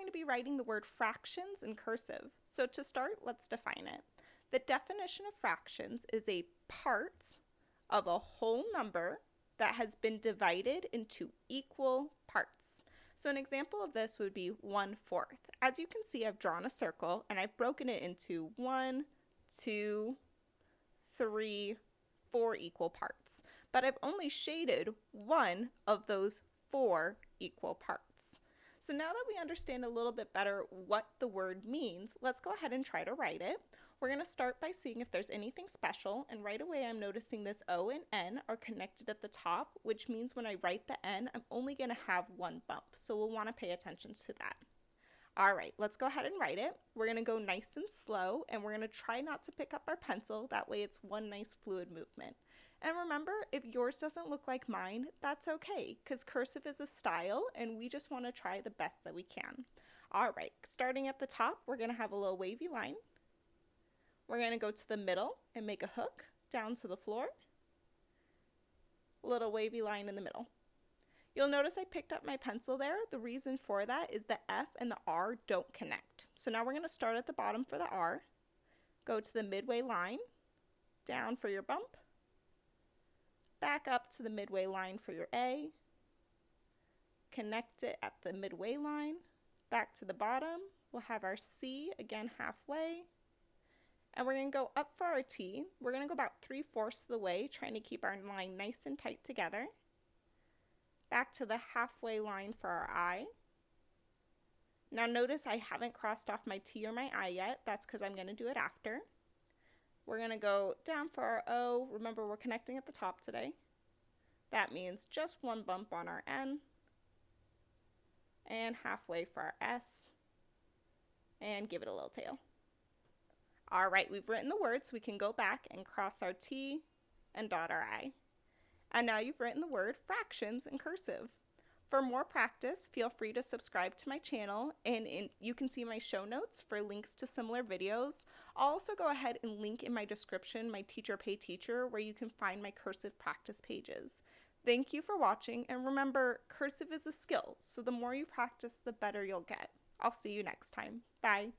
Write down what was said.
going to be writing the word fractions in cursive. So to start, let's define it. The definition of fractions is a part of a whole number that has been divided into equal parts. So an example of this would be 1/4. As you can see, I've drawn a circle and I've broken it into 1, 2, 3, 4 equal parts. But I've only shaded one of those 4 equal parts. So now that we understand a little bit better what the word means, let's go ahead and try to write it. We're going to start by seeing if there's anything special, and right away I'm noticing this O and N are connected at the top, which means when I write the N, I'm only going to have one bump, so we'll want to pay attention to that. All right, let's go ahead and write it. We're going to go nice and slow, and we're going to try not to pick up our pencil. That way it's one nice fluid movement. And remember, if yours doesn't look like mine, that's okay, because cursive is a style, and we just want to try the best that we can. All right, starting at the top, we're going to have a little wavy line. We're going to go to the middle and make a hook down to the floor. A little wavy line in the middle. You'll notice I picked up my pencil there. The reason for that is the F and the R don't connect. So now we're going to start at the bottom for the R. Go to the midway line, down for your bump. Back up to the midway line for your A. Connect it at the midway line. Back to the bottom. We'll have our C again halfway. And we're going to go up for our T. We're going to go about 3/4 of the way, trying to keep our line nice and tight together. Back to the halfway line for our I. Now notice I haven't crossed off my T or my I yet. That's because I'm going to do it after. We're going to go down for our O. Remember, we're connecting at the top today. That means just one bump on our N. And halfway for our S. And give it a little tail. All right, we've written the word, so we can go back and cross our T and dot our I. And now you've written the word fractions in cursive. For more practice, feel free to subscribe to my channel, and you can see my show notes for links to similar videos. I'll also go ahead and link in my description my Teacher Pay Teacher, where you can find my cursive practice pages. Thank you for watching, and remember, cursive is a skill, so the more you practice, the better you'll get. I'll see you next time. Bye.